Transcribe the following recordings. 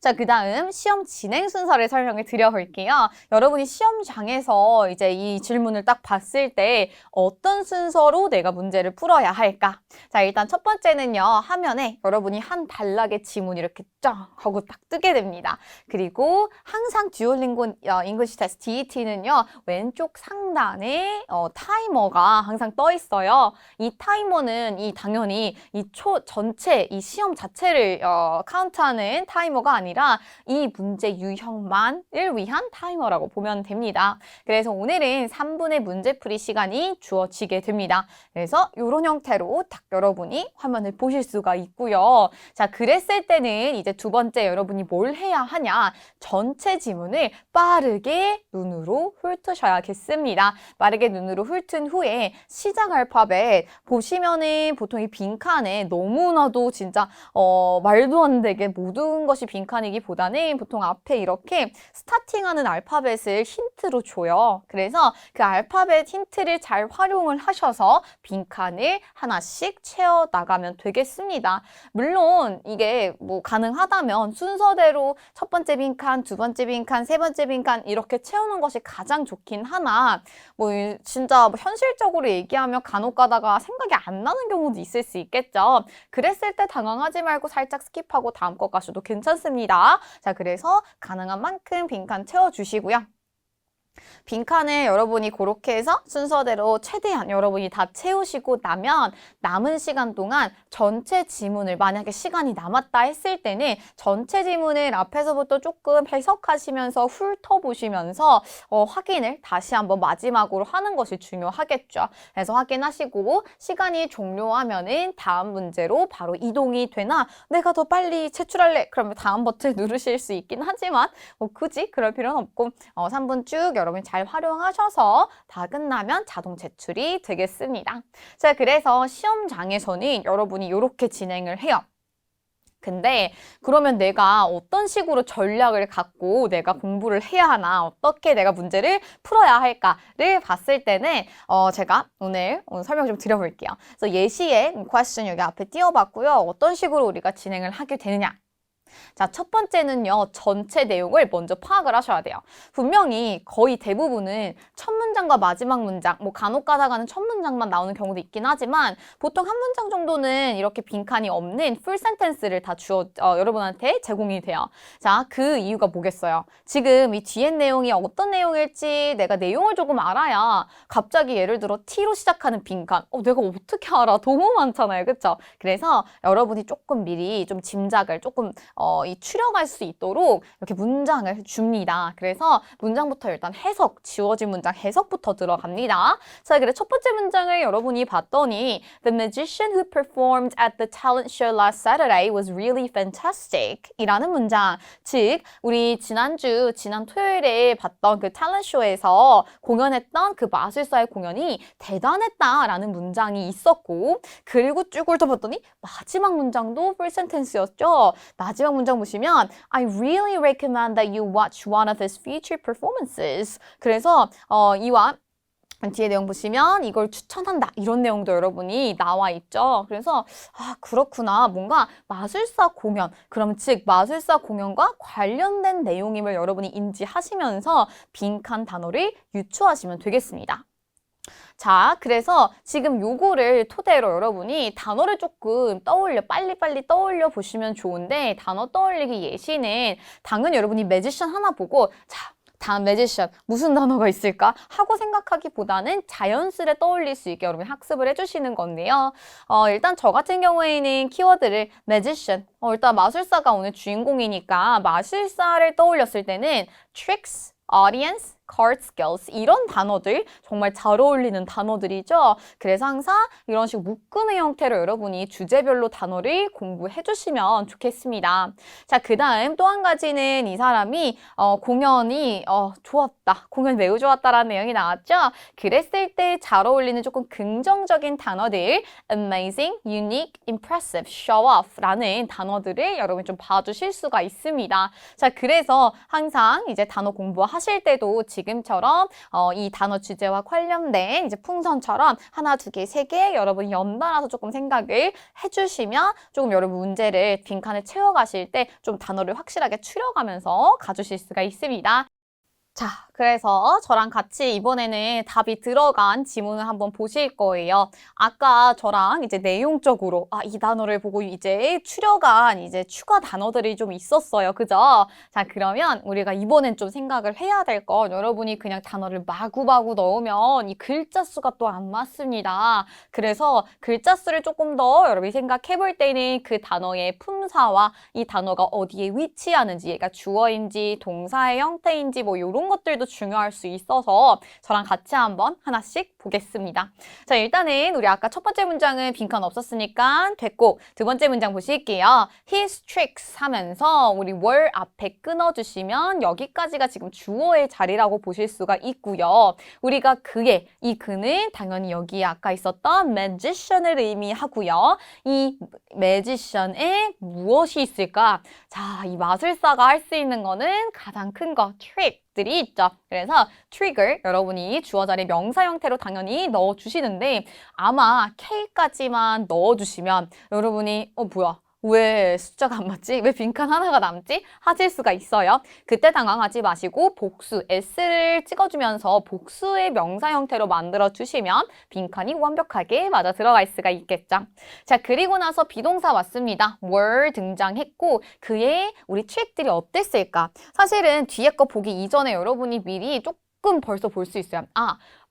자, 그 다음 시험 진행 순서를 설명을 드려볼게요. 여러분이 시험장에서 이제 이 질문을 딱 봤을 때 어떤 순서로 내가 문제를 풀어야 할까? 자, 일단 첫 번째는요. 화면에 여러분이 한 단락의 지문이 이렇게 쫙 하고 딱 뜨게 됩니다. 그리고 항상 듀오링고 잉글리시 테스트 DET는요. 왼쪽 상단에 타이머가 항상 떠 있어요. 이 타이머는 당연히 전체 이 시험 자체를 카운트하는 타이머가 아니라 이 문제 유형만을 위한 타이머라고 보면 됩니다. 그래서 오늘은 3분의 문제풀이 시간이 주어지게 됩니다. 그래서 이런 형태로 딱 여러분이 화면을 보실 수가 있고요. 자, 그랬을 때는 이제 두 번째 여러분이 뭘 해야 하냐? 전체 지문을 빠르게 눈으로 훑으셔야겠습니다. 빠르게 눈으로 훑은 후에 시작 알파벳 보시면은 보통 이 빈칸에 너무나도 진짜 말도 안 되게 모든 것이 빈칸이기보다는 보통 앞에 이렇게 스타팅하는 알파벳을 힌트로 줘요. 그래서 그 알파벳 힌트를 잘 활용을 하셔서 빈칸을 하나씩 채워 나가면 되겠습니다. 물론 이게 뭐 가능하다면 순서대로 첫 번째 빈칸, 두 번째 빈칸, 세 번째 빈칸 이렇게 채우는 것이 가장 좋긴 하나 뭐 진짜 현실적으로 얘기하면 간혹 가다가 생각이 안 나는 경우도 있을 수 있겠죠. 그랬을 때 당황하지 말고 살짝 스킵하고 다음 것 가셔도 괜찮습니다. 자, 그래서 가능한 만큼 빈칸 채워주시고요. 빈칸을 여러분이 그렇게 해서 순서대로 최대한 여러분이 다 채우시고 나면 남은 시간 동안 전체 지문을 만약에 시간이 남았다 했을 때는 전체 지문을 앞에서부터 조금 해석하시면서 훑어보시면서 확인을 다시 한번 마지막으로 하는 것이 중요하겠죠. 그래서 확인하시고 시간이 종료하면은 다음 문제로 바로 이동이 되나 내가 더 빨리 제출할래 그러면 다음 버튼 누르실 수 있긴 하지만 굳이 그럴 필요는 없고 3분 쭉 여러분 잘 활용하셔서 다 끝나면 자동 제출이 되겠습니다. 자, 그래서 시험장에서는 여러분이 이렇게 진행을 해요. 근데 그러면 내가 어떤 식으로 전략을 갖고 내가 공부를 해야 하나, 어떻게 내가 문제를 풀어야 할까를 봤을 때는 제가 오늘 설명 좀 드려볼게요. 그래서 예시에 question 여기 앞에 띄워봤고요. 어떤 식으로 우리가 진행을 하게 되느냐. 자, 첫 번째는요. 전체 내용을 먼저 파악을 하셔야 돼요. 분명히 거의 대부분은 첫 문장과 마지막 문장, 뭐 간혹 가다가는 첫 문장만 나오는 경우도 있긴 하지만 보통 한 문장 정도는 이렇게 빈칸이 없는 풀 센텐스를 다 여러분한테 제공이 돼요. 자, 그 이유가 뭐겠어요? 지금 이 뒤에 내용이 어떤 내용일지 내가 내용을 조금 알아야 갑자기 예를 들어 T로 시작하는 빈칸. 내가 어떻게 알아? 너무 많잖아요. 그쵸? 그래서 여러분이 조금 미리 좀 짐작을 조금 추려갈 수 있도록 이렇게 문장을 줍니다. 그래서 문장부터 일단 해석, 지워진 문장 해석부터 들어갑니다. 자, 그래 첫 번째 문장을 여러분이 봤더니 The magician who performed at the talent show last Saturday was really fantastic 이라는 문장. 즉, 우리 지난 토요일에 봤던 그 탤런트 쇼에서 공연했던 그 마술사의 공연이 대단했다라는 문장이 있었고 그리고 쭉 훑어봤더니 마지막 문장도 풀 센텐스였죠. 마지막 문장 보시면 I really recommend that you watch one of his future performances. 그래서 이와 뒤에 내용 보시면 이걸 추천한다 이런 내용도 여러분이 나와 있죠. 그래서 그렇구나 뭔가 마술사 공연 그럼 즉 마술사 공연과 관련된 내용임을 여러분이 인지하시면서 빈칸 단어를 유추하시면 되겠습니다. 자, 그래서 지금 요거를 토대로 여러분이 단어를 조금 빨리빨리 떠올려 보시면 좋은데 단어 떠올리기 예시는 당연히 여러분이 매지션 하나 보고 자, 다음 매지션 무슨 단어가 있을까 하고 생각하기보다는 자연스레 떠올릴 수 있게 여러분이 학습을 해주시는 건데요. 일단 저 같은 경우에는 키워드를 매지션 일단 마술사가 오늘 주인공이니까 마술사를 떠올렸을 때는 tricks, audience, card skills 이런 단어들 정말 잘 어울리는 단어들이죠. 그래서 항상 이런 식으로 묶음의 형태로 여러분이 주제별로 단어를 공부해 주시면 좋겠습니다. 자, 그 다음 또 한 가지는 이 사람이 공연이 좋았다. 공연 매우 좋았다라는 내용이 나왔죠. 그랬을 때 잘 어울리는 조금 긍정적인 단어들 amazing, unique, impressive, show off 라는 단어들을 여러분 좀 봐주실 수가 있습니다. 자, 그래서 항상 이제 단어 공부하실 때도 지금처럼 이 단어 주제와 관련된 이제 풍선처럼 하나, 두 개, 세 개 여러분이 연달아서 조금 생각을 해주시면 조금 여러분 문제를 빈칸을 채워가실 때 좀 단어를 확실하게 추려가면서 가주실 수가 있습니다. 자, 그래서 저랑 같이 이번에는 답이 들어간 지문을 한번 보실 거예요. 아까 저랑 이제 내용적으로 이 단어를 보고 이제 추려간 이제 추가 단어들이 좀 있었어요. 그죠? 자, 그러면 우리가 이번엔 좀 생각을 해야 될 건 여러분이 그냥 단어를 마구마구 넣으면 이 글자 수가 또 안 맞습니다. 그래서 글자 수를 조금 더 여러분이 생각해 볼 때는 그 단어의 품사와 이 단어가 어디에 위치하는지, 그러니까 주어인지 동사의 형태인지 뭐 이런 것들도 중요할 수 있어서 저랑 같이 한번 하나씩 보겠습니다. 자, 일단은 우리 아까 첫 번째 문장은 빈칸 없었으니까 됐고 두 번째 문장 보실게요. His tricks 하면서 우리 were 앞에 끊어주시면 여기까지가 지금 주어의 자리라고 보실 수가 있고요. 우리가 그의, 이 그는 당연히 여기에 아까 있었던 magician을 의미하고요. 이 magician에 무엇이 있을까? 자, 이 마술사가 할 수 있는 거는 가장 큰 거, trick. 들이 있죠. 그래서 trigger 여러분이 주어 자리 명사 형태로 당연히 넣어주시는데 아마 K까지만 넣어주시면 여러분이 뭐야? 왜 숫자가 안 맞지? 왜 빈칸 하나가 남지? 하실 수가 있어요. 그때 당황하지 마시고 복수, S를 찍어주면서 복수의 명사 형태로 만들어주시면 빈칸이 완벽하게 맞아 들어갈 수가 있겠죠. 자, 그리고 나서 비동사 왔습니다. were 등장했고 그의 우리 트릭들이 어땠을까? 사실은 뒤에 거 보기 이전에 여러분이 미리 조금 벌써 볼 수 있어요.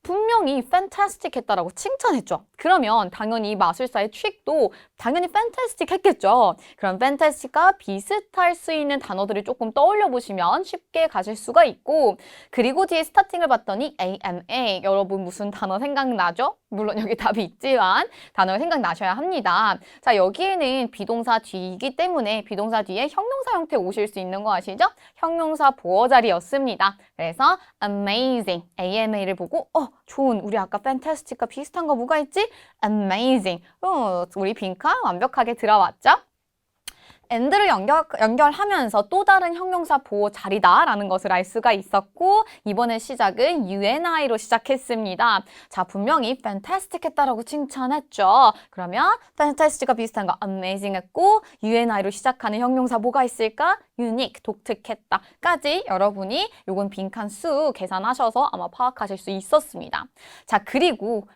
분명히 fantastic 했다라고 칭찬했죠. 그러면 당연히 마술사의 트릭도 당연히 fantastic 했겠죠. 그럼 fantastic과 비슷할 수 있는 단어들을 조금 떠올려 보시면 쉽게 가실 수가 있고 그리고 뒤에 스타팅을 봤더니 AMA 여러분 무슨 단어 생각나죠? 물론 여기 답이 있지만 단어가 생각나셔야 합니다. 자, 여기에는 비동사 뒤이기 때문에 비동사 뒤에 형용사 형태 오실 수 있는 거 아시죠? 형용사 보어 자리였습니다. 그래서 amazing, AMA를 보고 좋은, 우리 아까 fantastic과 비슷한 거 뭐가 있지? amazing. 우리 빈칸 완벽하게 들어왔죠? and를 연결하면서 또 다른 형용사 보호 자리다라는 것을 알 수가 있었고 이번에 시작은 UNI로 시작했습니다. 자, 분명히 fantastic 했다라고 칭찬했죠. 그러면 fantastic과 비슷한 거 amazing 했고 UNI로 시작하는 형용사 뭐가 있을까? unique, 독특했다까지 여러분이 요건 빈칸 수 계산하셔서 아마 파악하실 수 있었습니다. 자, 그리고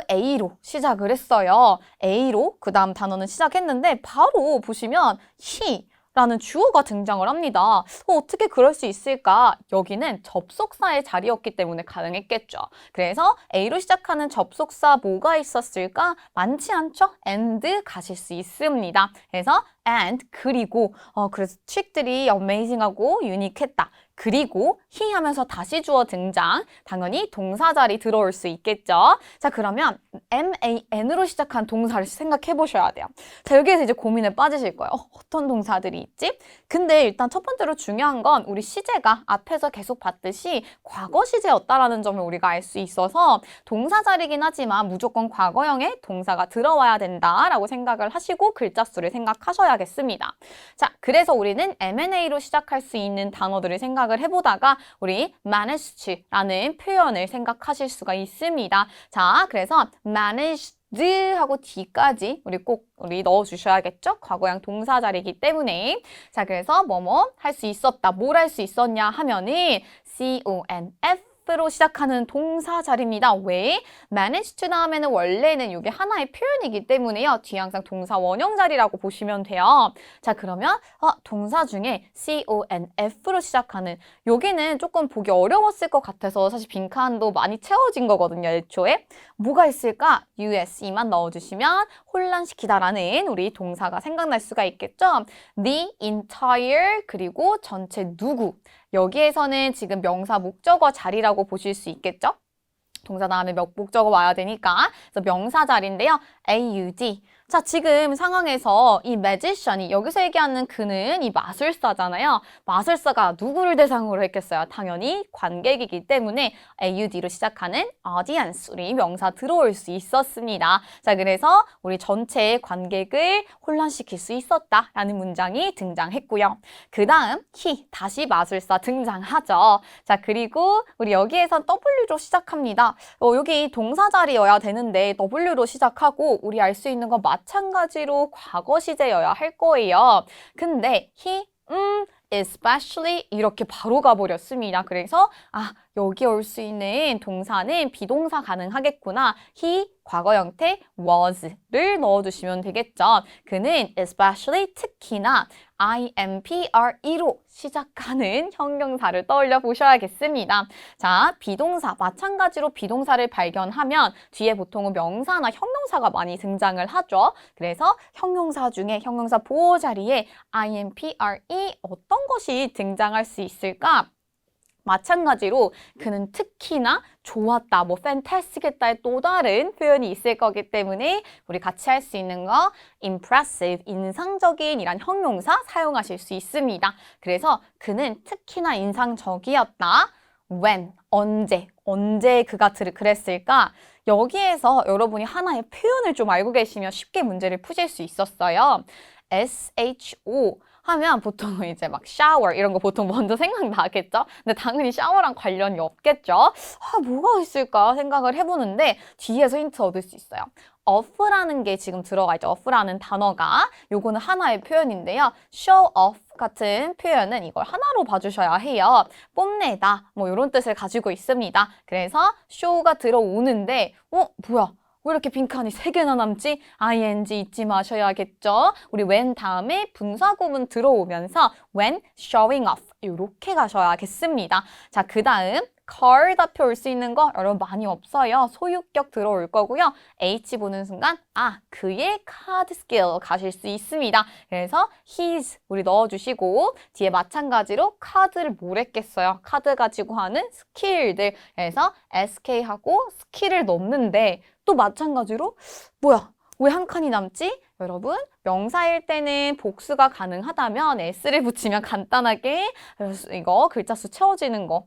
A로 시작을 했어요. A로 그 다음 단어는 시작했는데 바로 보시면 he 라는 주어가 등장을 합니다. 어떻게 그럴 수 있을까? 여기는 접속사의 자리였기 때문에 가능했겠죠. 그래서 A로 시작하는 접속사 뭐가 있었을까? 많지 않죠? and 가실 수 있습니다. 그래서 and 그리고 그래서 트릭들이 amazing하고 유니크했다. 그리고 he 하면서 다시 주어 등장. 당연히 동사 자리 들어올 수 있겠죠. 자, 그러면 man으로 시작한 동사를 생각해 보셔야 돼요. 자, 여기에서 이제 고민에 빠지실 거예요. 어떤 동사들이 있지? 근데 일단 첫 번째로 중요한 건 우리 시제가 앞에서 계속 봤듯이 과거 시제였다라는 점을 우리가 알 수 있어서 동사 자리긴 하지만 무조건 과거형의 동사가 들어와야 된다라고 생각을 하시고 글자 수를 생각하셔야겠습니다. 자, 그래서 우리는 M&A로 시작할 수 있는 단어들을 생각을 해보다가 우리 managed라는 표현을 생각하실 수가 있습니다. 자, 그래서 managed 하고 D까지 우리 넣어주셔야겠죠? 과거형 동사 자리이기 때문에. 자, 그래서 뭐뭐 할 수 있었다. 뭘 할 수 있었냐 하면은 CONF로 시작하는 동사 자리입니다. 왜? manage to 다음에는 원래는 이게 하나의 표현이기 때문에요. 뒤에 항상 동사 원형 자리라고 보시면 돼요. 자, 그러면 동사 중에 CONF로 시작하는 여기는 조금 보기 어려웠을 것 같아서 사실 빈칸도 많이 채워진 거거든요. 애초에. 뭐가 있을까? USE만 넣어주시면 혼란시키다라는 우리 동사가 생각날 수가 있겠죠? The entire 그리고 전체 누구 여기에서는 지금 명사 목적어 자리라고 보실 수 있겠죠? 동사 다음에 목적어 와야 되니까 그래서 명사 자리인데요. AUD 자, 지금 상황에서 이 magician이 여기서 얘기하는 그는 이 마술사잖아요. 마술사가 누구를 대상으로 했겠어요? 당연히 관객이기 때문에 aud로 시작하는 audience, 우리 명사 들어올 수 있었습니다. 자, 그래서 우리 전체 관객을 혼란시킬 수 있었다라는 문장이 등장했고요. 그 다음 he, 다시 마술사 등장하죠. 자, 그리고 우리 여기에선 W로 시작합니다. 여기 동사 자리여야 되는데 W로 시작하고 우리 알 수 있는 건 마찬가지로 과거 시제여야 할 거예요. 근데 he, especially 이렇게 바로 가버렸습니다. 그래서 여기 올 수 있는 동사는 비동사 가능하겠구나. he 과거 형태 was를 넣어주시면 되겠죠. 그는 especially 특히나 impre로 시작하는 형용사를 떠올려 보셔야겠습니다. 자, 비동사 마찬가지로 비동사를 발견하면 뒤에 보통은 명사나 형용사가 많이 등장을 하죠. 그래서 형용사 중에 형용사 보호 자리에 impre 어떤 것이 등장할 수 있을까? 마찬가지로 그는 특히나 좋았다, 뭐 fantastic했다의 또 다른 표현이 있을 거기 때문에 우리 같이 할 수 있는 거 impressive, 인상적인 이란 형용사 사용하실 수 있습니다. 그래서 그는 특히나 인상적이었다. when, 언제 그가 그랬을까? 여기에서 여러분이 하나의 표현을 좀 알고 계시면 쉽게 문제를 푸실 수 있었어요. SHO 하면 보통 이제 막 샤워 이런 거 보통 먼저 생각나겠죠? 근데 당연히 샤워랑 관련이 없겠죠? 뭐가 있을까 생각을 해보는데 뒤에서 힌트 얻을 수 있어요. off라는 게 지금 들어가 있죠. off라는 단어가 요거는 하나의 표현인데요. show off 같은 표현은 이걸 하나로 봐주셔야 해요. 뽐내다 뭐 이런 뜻을 가지고 있습니다. 그래서 show가 들어오는데 뭐야? 왜 이렇게 빈칸이 3개나 남지? ing 잊지 마셔야겠죠? 우리 when 다음에 분사구문 들어오면서 when showing off 이렇게 가셔야겠습니다. 자, 그 다음 card 앞에 올 수 있는 거 여러분 많이 없어요. 소유격 들어올 거고요. H 보는 순간 그의 카드 스킬 가실 수 있습니다. 그래서 his 우리 넣어주시고 뒤에 마찬가지로 카드를 뭘 했겠어요? 카드 가지고 하는 스킬들 그래서 sk하고 스킬을 넣는데 또 마찬가지로 뭐야? 왜 한 칸이 남지? 여러분 명사일 때는 복수가 가능하다면 s를 붙이면 간단하게 이거 글자 수 채워지는 거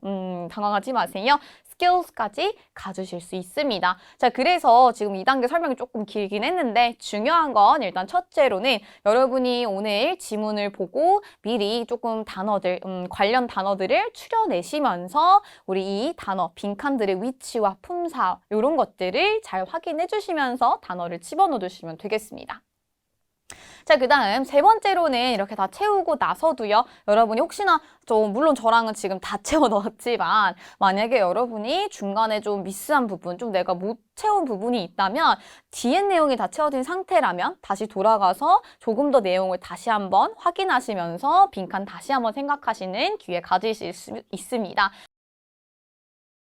당황하지 마세요. skills까지 가주실 수 있습니다. 자, 그래서 지금 2단계 설명이 조금 길긴 했는데 중요한 건 일단 첫째로는 여러분이 오늘 지문을 보고 미리 조금 단어들, 관련 단어들을 추려내시면서 우리 이 단어, 빈칸들의 위치와 품사 이런 것들을 잘 확인해 주시면서 단어를 집어넣어 주시면 되겠습니다. 자, 그 다음 세 번째로는 이렇게 다 채우고 나서도요. 여러분이 혹시나 물론 저랑은 지금 다 채워 넣었지만 만약에 여러분이 중간에 좀 미스한 부분, 좀 내가 못 채운 부분이 있다면 뒤에 내용이 다 채워진 상태라면 다시 돌아가서 조금 더 내용을 다시 한번 확인하시면서 빈칸 다시 한번 생각하시는 기회 가지실 수 있습니다.